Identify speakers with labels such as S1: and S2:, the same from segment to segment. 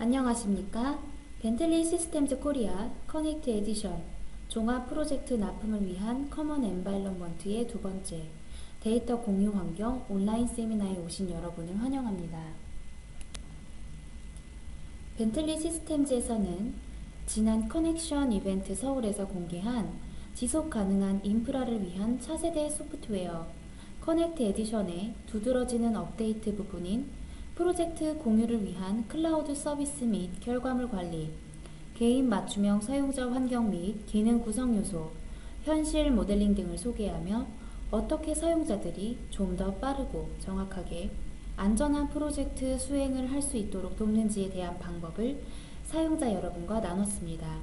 S1: 안녕하십니까? 벤틀리 시스템즈 코리아 커넥트 에디션 종합 프로젝트 납품을 위한 커먼 엔바이런먼트의 두 번째 데이터 공유 환경 온라인 세미나에 오신 여러분을 환영합니다. 벤틀리 시스템즈에서는 지난 커넥션 이벤트 서울에서 공개한 지속 가능한 인프라를 위한 차세대 소프트웨어 커넥트 에디션의 두드러지는 업데이트 부분인 프로젝트 공유를 위한 클라우드 서비스 및 결과물 관리, 개인 맞춤형 사용자 환경 및 기능 구성 요소, 현실 모델링 등을 소개하며 어떻게 사용자들이 좀 더 빠르고 정확하게 안전한 프로젝트 수행을 할 수 있도록 돕는지에 대한 방법을 사용자 여러분과 나눴습니다.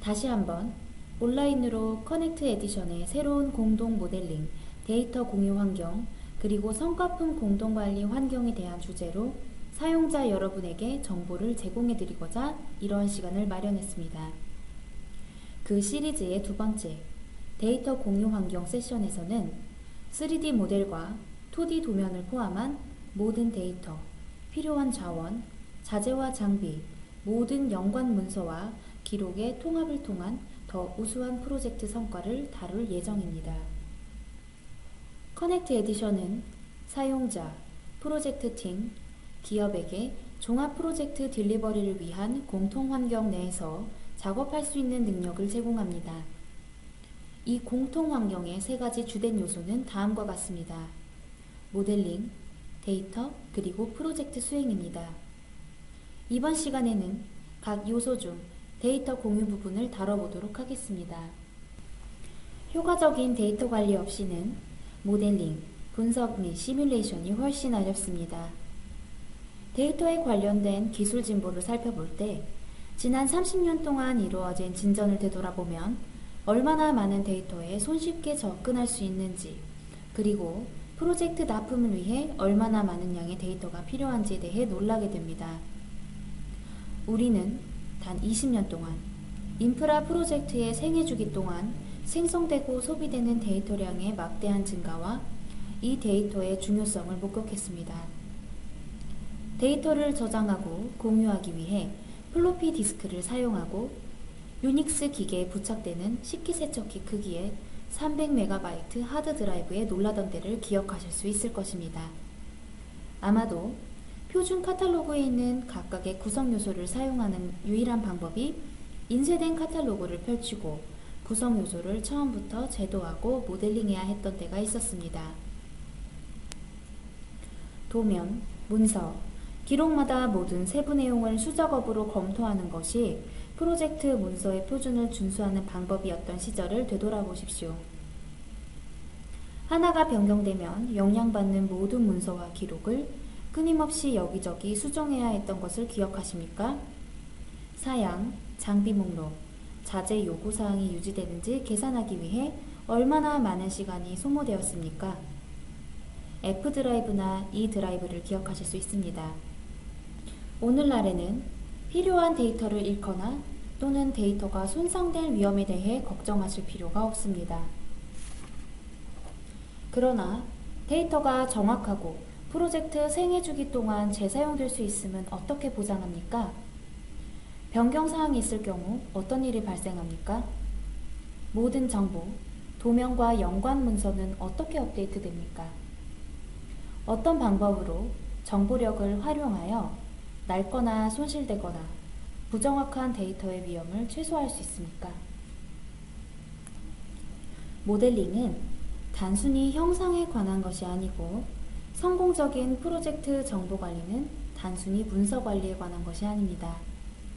S1: 다시 한번 온라인으로 커넥트 에디션의 새로운 공동 모델링, 데이터 공유 환경, 그리고 성과품 공동관리 환경에 대한 주제로 사용자 여러분에게 정보를 제공해드리고자 이러한 시간을 마련했습니다. 그 시리즈의 두 번째, 데이터 공유 환경 세션에서는 3D 모델과 2D 도면을 포함한 모든 데이터, 필요한 자원, 자재와 장비, 모든 연관 문서와 기록의 통합을 통한 더 우수한 프로젝트 성과를 다룰 예정입니다. 커넥트 에디션은 사용자, 프로젝트 팀, 기업에게 종합 프로젝트 딜리버리를 위한 공통 환경 내에서 작업할 수 있는 능력을 제공합니다. 이 공통 환경의 세 가지 주된 요소는 다음과 같습니다. 모델링, 데이터, 그리고 프로젝트 수행입니다. 이번 시간에는 각 요소 중 데이터 공유 부분을 다뤄보도록 하겠습니다. 효과적인 데이터 관리 없이는 모델링, 분석 및 시뮬레이션이 훨씬 어렵습니다. 데이터에 관련된 기술 진보를 살펴볼 때 지난 30년 동안 이루어진 진전을 되돌아보면 얼마나 많은 데이터에 손쉽게 접근할 수 있는지, 그리고 프로젝트 납품을 위해 얼마나 많은 양의 데이터가 필요한지에 대해 놀라게 됩니다. 우리는 단 20년 동안 인프라 프로젝트의 생애주기 동안 생성되고 소비되는 데이터량의 막대한 증가와 이 데이터의 중요성을 목격했습니다. 데이터를 저장하고 공유하기 위해 플로피 디스크를 사용하고 유닉스 기계에 부착되는 식기세척기 크기의 300MB 하드 드라이브에 놀라던 때를 기억하실 수 있을 것입니다. 아마도 표준 카탈로그에 있는 각각의 구성 요소를 사용하는 유일한 방법이 인쇄된 카탈로그를 펼치고 구성 요소를 처음부터 제도하고 모델링해야 했던 때가 있었습니다. 도면, 문서, 기록마다 모든 세부 내용을 수작업으로 검토하는 것이 프로젝트 문서의 표준을 준수하는 방법이었던 시절을 되돌아보십시오. 하나가 변경되면 영향받는 모든 문서와 기록을 끊임없이 여기저기 수정해야 했던 것을 기억하십니까? 사양, 장비 목록, 자재 요구사항이 유지되는지 계산하기 위해 얼마나 많은 시간이 소모되었습니까? F 드라이브나 E 드라이브를 기억하실 수 있습니다. 오늘날에는 필요한 데이터를 잃거나 또는 데이터가 손상될 위험에 대해 걱정하실 필요가 없습니다. 그러나 데이터가 정확하고 프로젝트 생애주기 동안 재사용될 수 있음은 어떻게 보장합니까? 변경사항이 있을 경우 어떤 일이 발생합니까? 모든 정보, 도면과 연관 문서는 어떻게 업데이트됩니까? 어떤 방법으로 정보력을 활용하여 낡거나 손실되거나 부정확한 데이터의 위험을 최소화할 수 있습니까? 모델링은 단순히 형상에 관한 것이 아니고 성공적인 프로젝트 정보 관리는 단순히 문서 관리에 관한 것이 아닙니다.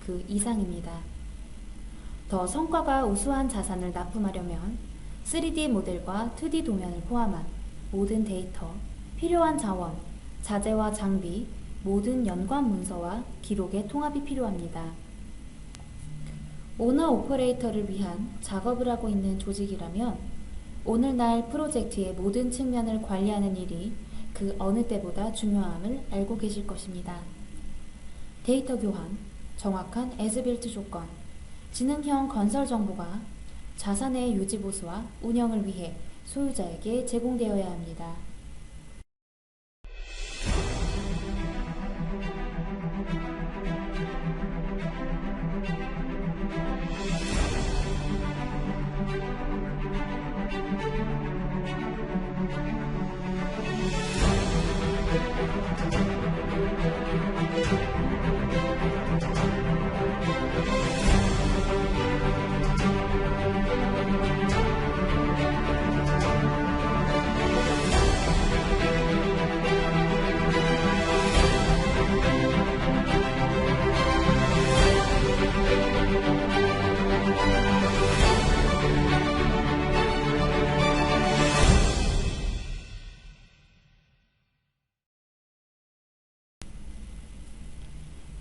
S1: 그 이상입니다. 더 성과가 우수한 자산을 납품하려면 3D 모델과 2D 도면을 포함한 모든 데이터, 필요한 자원, 자재와 장비, 모든 연관 문서와 기록의 통합이 필요합니다. 오너 오퍼레이터를 위한 작업을 하고 있는 조직이라면 오늘날 프로젝트의 모든 측면을 관리하는 일이 그 어느 때보다 중요함을 알고 계실 것입니다. 데이터 교환, 정확한 에즈빌트 조건, 지능형 건설 정보가 자산의 유지 보수와 운영을 위해 소유자에게 제공되어야 합니다.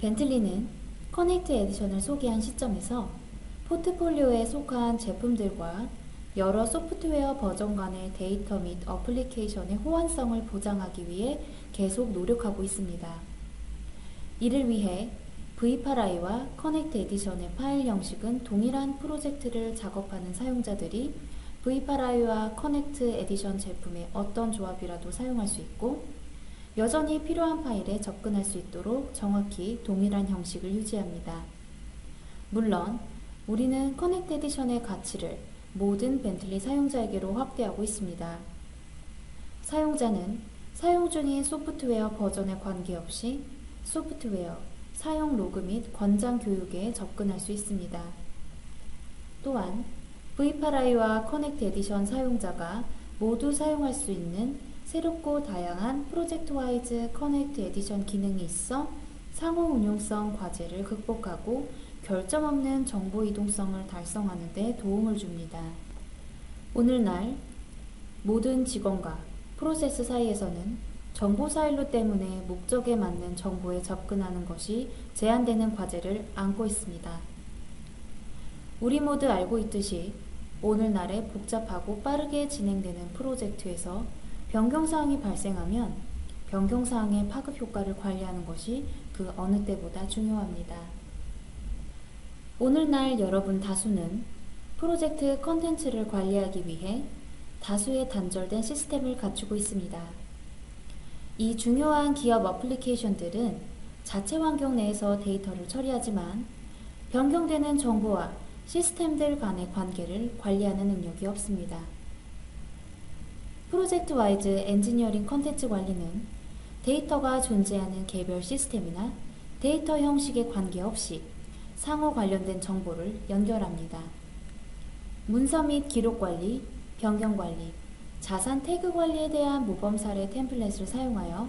S1: 벤틀리는 커넥트 에디션을 소개한 시점에서 포트폴리오에 속한 제품들과 여러 소프트웨어 버전 간의 데이터 및 어플리케이션의 호환성을 보장하기 위해 계속 노력하고 있습니다. 이를 위해 V8i와 커넥트 에디션의 파일 형식은 동일한 프로젝트를 작업하는 사용자들이 V8i와 커넥트 에디션 제품의 어떤 조합이라도 사용할 수 있고, 여전히 필요한 파일에 접근할 수 있도록 정확히 동일한 형식을 유지합니다. 물론 우리는 커넥트 에디션의 가치를 모든 벤틀리 사용자에게로 확대하고 있습니다. 사용자는 사용 중인 소프트웨어 버전에 관계없이 소프트웨어, 사용 로그 및 권장 교육에 접근할 수 있습니다. 또한 V8i와 커넥트 에디션 사용자가 모두 사용할 수 있는 새롭고 다양한 프로젝트 와이즈 커넥트 에디션 기능이 있어 상호 운용성 과제를 극복하고 결점 없는 정보 이동성을 달성하는 데 도움을 줍니다. 오늘날 모든 직원과 프로세스 사이에서는 정보 사일로 때문에 목적에 맞는 정보에 접근하는 것이 제한되는 과제를 안고 있습니다. 우리 모두 알고 있듯이 오늘날의 복잡하고 빠르게 진행되는 프로젝트에서 변경사항이 발생하면 변경사항의 파급 효과를 관리하는 것이 그 어느 때보다 중요합니다. 오늘날 여러분 다수는 프로젝트 컨텐츠를 관리하기 위해 다수의 단절된 시스템을 갖추고 있습니다. 이 중요한 기업 어플리케이션들은 자체 환경 내에서 데이터를 처리하지만 변경되는 정보와 시스템들 간의 관계를 관리하는 능력이 없습니다. 프로젝트 와이즈 엔지니어링 컨텐츠 관리는 데이터가 존재하는 개별 시스템이나 데이터 형식에 관계없이 상호 관련된 정보를 연결합니다. 문서 및 기록 관리, 변경 관리, 자산 태그 관리에 대한 모범 사례 템플릿을 사용하여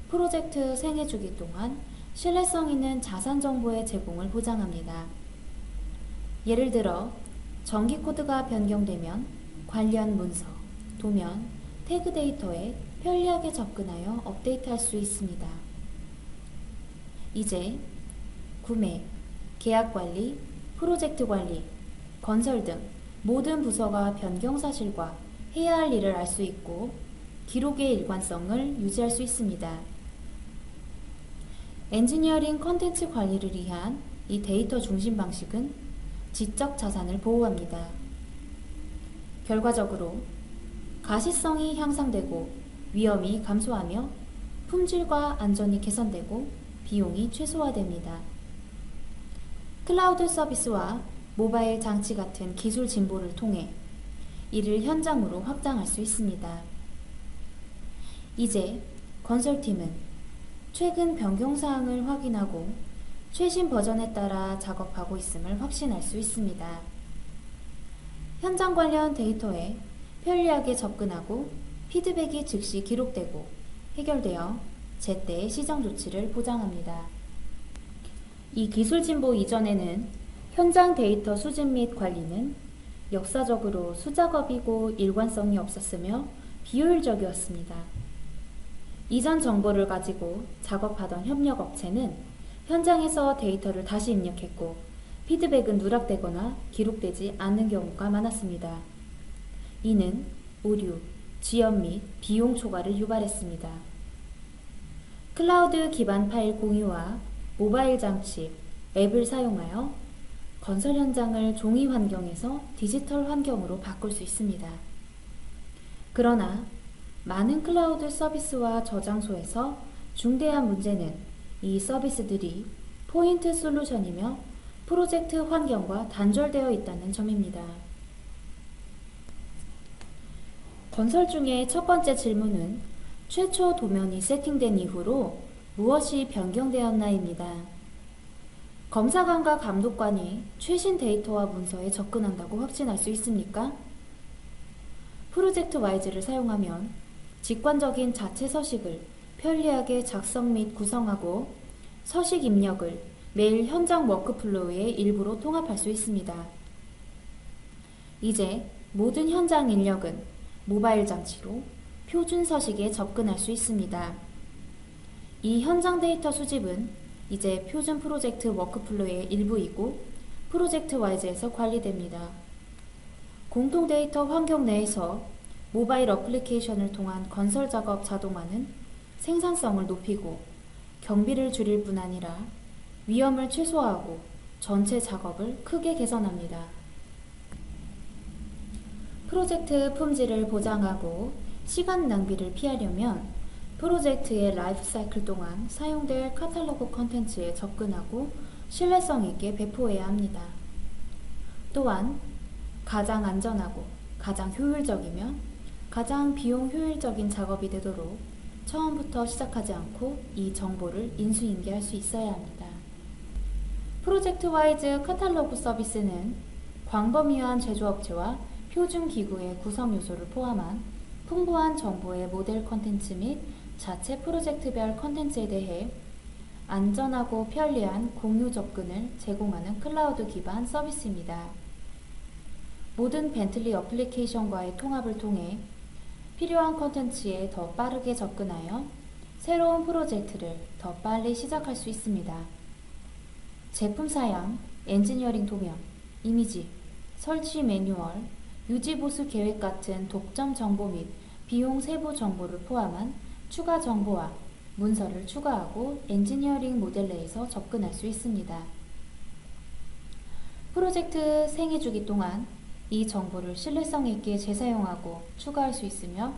S1: 프로젝트 생애 주기 동안 신뢰성 있는 자산 정보의 제공을 보장합니다. 예를 들어 정기 코드가 변경되면 관련 문서, 도면, 태그 데이터에 편리하게 접근하여 업데이트할 수 있습니다. 이제 구매, 계약 관리, 프로젝트 관리, 건설 등 모든 부서가 변경 사실과 해야 할 일을 알 수 있고 기록의 일관성을 유지할 수 있습니다. 엔지니어링 컨텐츠 관리를 위한 이 데이터 중심 방식은 지적 자산을 보호합니다. 결과적으로 가시성이 향상되고 위험이 감소하며 품질과 안전이 개선되고 비용이 최소화됩니다. 클라우드 서비스와 모바일 장치 같은 기술 진보를 통해 이를 현장으로 확장할 수 있습니다. 이제 건설팀은 최근 변경사항을 확인하고 최신 버전에 따라 작업하고 있음을 확신할 수 있습니다. 현장 관련 데이터에 편리하게 접근하고 피드백이 즉시 기록되고 해결되어 제때 시정 조치를 보장합니다. 이 기술 진보 이전에는 현장 데이터 수집 및 관리는 역사적으로 수작업이고 일관성이 없었으며 비효율적이었습니다. 이전 정보를 가지고 작업하던 협력업체는 현장에서 데이터를 다시 입력했고 피드백은 누락되거나 기록되지 않는 경우가 많았습니다. 이는 오류, 지연 및 비용 초과를 유발했습니다. 클라우드 기반 파일 공유와 모바일 장치, 앱을 사용하여 건설 현장을 종이 환경에서 디지털 환경으로 바꿀 수 있습니다. 그러나 많은 클라우드 서비스와 저장소에서 중대한 문제는 이 서비스들이 포인트 솔루션이며 프로젝트 환경과 단절되어 있다는 점입니다. 건설 중의 첫 번째 질문은 최초 도면이 세팅된 이후로 무엇이 변경되었나입니다. 검사관과 감독관이 최신 데이터와 문서에 접근한다고 확신할 수 있습니까? 프로젝트 와이즈를 사용하면 직관적인 자체 서식을 편리하게 작성 및 구성하고 서식 입력을 매일 현장 워크플로우의 일부로 통합할 수 있습니다. 이제 모든 현장 인력은 모바일 장치로 표준 서식에 접근할 수 있습니다. 이 현장 데이터 수집은 이제 표준 프로젝트 워크플로우의 일부이고 프로젝트 와이즈에서 관리됩니다. 공통 데이터 환경 내에서 모바일 어플리케이션을 통한 건설 작업 자동화는 생산성을 높이고 경비를 줄일 뿐 아니라 위험을 최소화하고 전체 작업을 크게 개선합니다. 프로젝트 품질을 보장하고 시간 낭비를 피하려면 프로젝트의 라이프 사이클 동안 사용될 카탈로그 컨텐츠에 접근하고 신뢰성 있게 배포해야 합니다. 또한 가장 안전하고 가장 효율적이며 가장 비용 효율적인 작업이 되도록 처음부터 시작하지 않고 이 정보를 인수인계할 수 있어야 합니다. 프로젝트 와이즈 카탈로그 서비스는 광범위한 제조업체와 표준 기구의 구성 요소를 포함한 풍부한 정보의 모델 컨텐츠 및 자체 프로젝트별 컨텐츠에 대해 안전하고 편리한 공유 접근을 제공하는 클라우드 기반 서비스입니다. 모든 벤틀리 어플리케이션과의 통합을 통해 필요한 컨텐츠에 더 빠르게 접근하여 새로운 프로젝트를 더 빨리 시작할 수 있습니다. 제품 사양, 엔지니어링 도면, 이미지, 설치 매뉴얼, 유지 보수 계획 같은 독점 정보 및 비용 세부 정보를 포함한 추가 정보와 문서를 추가하고 엔지니어링 모델 내에서 접근할 수 있습니다. 프로젝트 생애 주기 동안 이 정보를 신뢰성 있게 재사용하고 추가할 수 있으며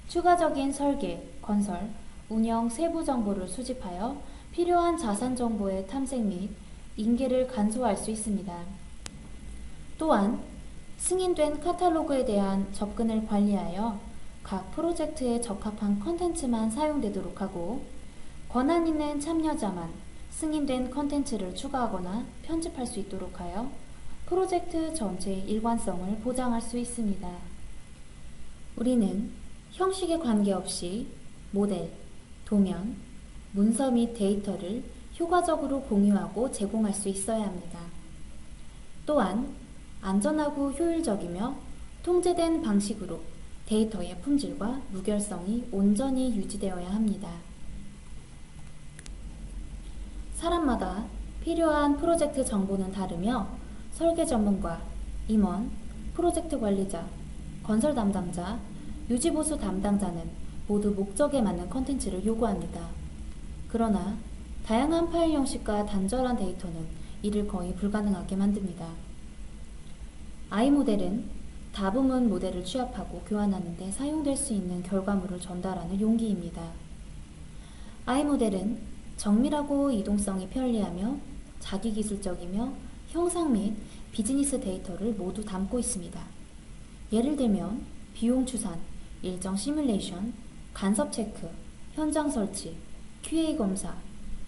S1: 추가적인 설계, 건설, 운영 세부 정보를 수집하여 필요한 자산 정보의 탐색 및 인계를 간소화할 수 있습니다. 또한 승인된 카탈로그에 대한 접근을 관리하여 각 프로젝트에 적합한 컨텐츠만 사용되도록 하고 권한 있는 참여자만 승인된 컨텐츠를 추가하거나 편집할 수 있도록 하여 프로젝트 전체의 일관성을 보장할 수 있습니다. 우리는 형식에 관계없이 모델, 도면, 문서 및 데이터를 효과적으로 공유하고 제공할 수 있어야 합니다. 또한 안전하고 효율적이며 통제된 방식으로 데이터의 품질과 무결성이 온전히 유지되어야 합니다. 사람마다 필요한 프로젝트 정보는 다르며 설계 전문가, 임원, 프로젝트 관리자, 건설 담당자, 유지보수 담당자는 모두 목적에 맞는 컨텐츠를 요구합니다. 그러나 다양한 파일 형식과 단절한 데이터는 이를 거의 불가능하게 만듭니다. i모델은 다부분 모델을 취합하고 교환하는 데 사용될 수 있는 결과물을 전달하는 용기입니다. i모델은 정밀하고 이동성이 편리하며 자기기술적이며 형상 및 비즈니스 데이터를 모두 담고 있습니다. 예를 들면 비용 추산, 일정 시뮬레이션, 간섭 체크, 현장 설치, QA 검사,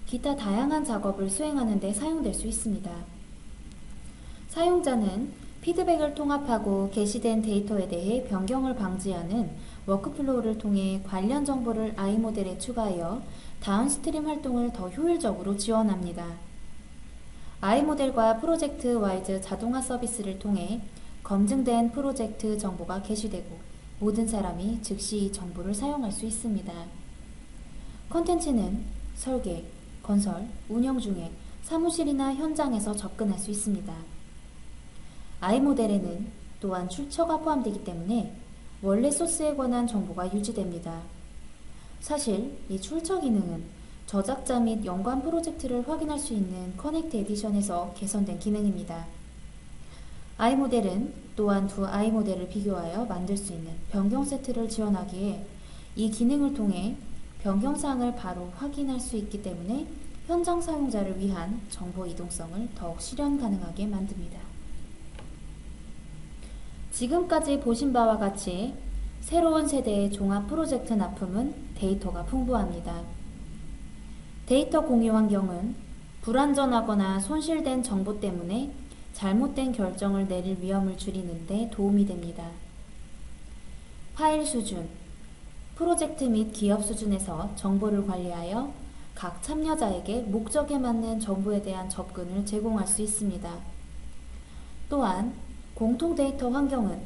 S1: 기타 다양한 작업을 수행하는 데 사용될 수 있습니다. 사용자는 피드백을 통합하고 게시된 데이터에 대해 변경을 방지하는 워크플로우를 통해 관련 정보를 i모델에 추가하여 다운스트림 활동을 더 효율적으로 지원합니다. i모델과 프로젝트 와이즈 자동화 서비스를 통해 검증된 프로젝트 정보가 게시되고 모든 사람이 즉시 이 정보를 사용할 수 있습니다. 컨텐츠는 설계, 건설, 운영 중에 사무실이나 현장에서 접근할 수 있습니다. i모델에는 또한 출처가 포함되기 때문에 원래 소스에 관한 정보가 유지됩니다. 사실 이 출처 기능은 저작자 및 연관 프로젝트를 확인할 수 있는 커넥트 에디션에서 개선된 기능입니다. i모델은 또한 두 i모델을 비교하여 만들 수 있는 변경 세트를 지원하기에 이 기능을 통해 변경사항을 바로 확인할 수 있기 때문에 현장 사용자를 위한 정보 이동성을 더욱 실현 가능하게 만듭니다. 지금까지 보신 바와 같이 새로운 세대의 종합 프로젝트 납품은 데이터가 풍부합니다. 데이터 공유 환경은 불완전하거나 손실된 정보 때문에 잘못된 결정을 내릴 위험을 줄이는 데 도움이 됩니다. 파일 수준, 프로젝트 및 기업 수준에서 정보를 관리하여 각 참여자에게 목적에 맞는 정보에 대한 접근을 제공할 수 있습니다. 또한 공통 데이터 환경은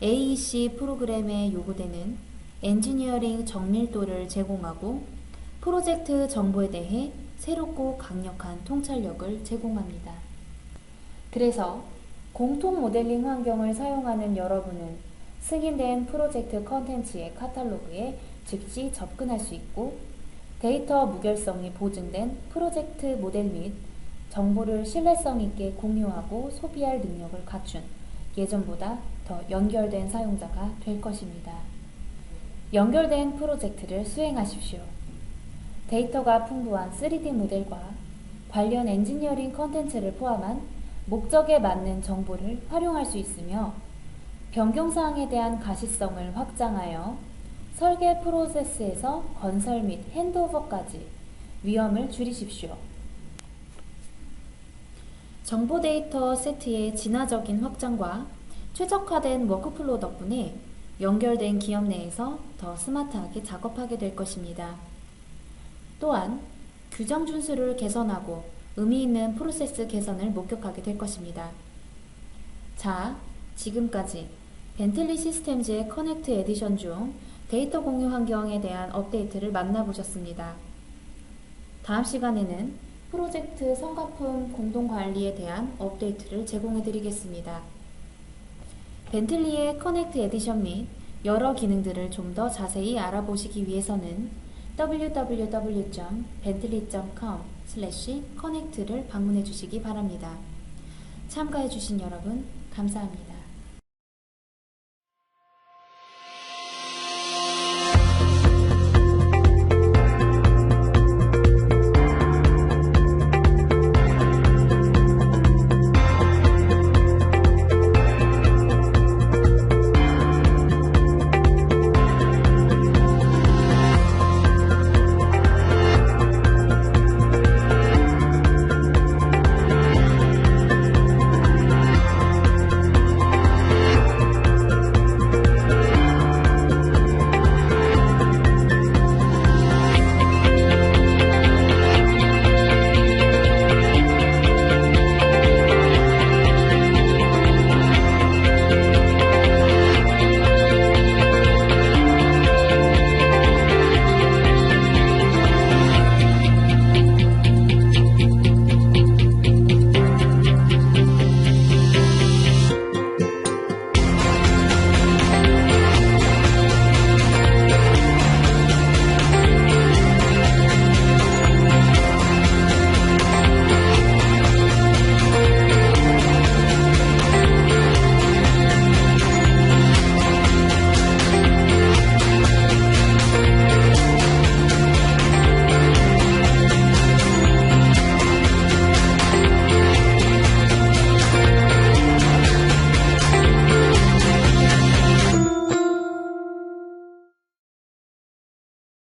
S1: AEC 프로그램에 요구되는 엔지니어링 정밀도를 제공하고 프로젝트 정보에 대해 새롭고 강력한 통찰력을 제공합니다. 그래서 공통 모델링 환경을 사용하는 여러분은 승인된 프로젝트 컨텐츠의 카탈로그에 즉시 접근할 수 있고, 데이터 무결성이 보증된 프로젝트 모델 및 정보를 신뢰성 있게 공유하고 소비할 능력을 갖춘 예전보다 더 연결된 사용자가 될 것입니다. 연결된 프로젝트를 수행하십시오. 데이터가 풍부한 3D 모델과 관련 엔지니어링 컨텐츠를 포함한 목적에 맞는 정보를 활용할 수 있으며, 변경사항에 대한 가시성을 확장하여 설계 프로세스에서 건설 및 핸드오버까지 위험을 줄이십시오. 정보 데이터 세트의 진화적인 확장과 최적화된 워크플로우 덕분에 연결된 기업 내에서 더 스마트하게 작업하게 될 것입니다. 또한 규정 준수를 개선하고 의미 있는 프로세스 개선을 목격하게 될 것입니다. 자, 지금까지 벤틀리 시스템즈의 커넥트 에디션 중 데이터 공유 환경에 대한 업데이트를 만나보셨습니다. 다음 시간에는 프로젝트 성과품 공동관리에 대한 업데이트를 제공해 드리겠습니다. 벤틀리의 커넥트 에디션 및 여러 기능들을 좀 더 자세히 알아보시기 위해서는 www.bentley.com/connect를 방문해 주시기 바랍니다. 참가해 주신 여러분 감사합니다.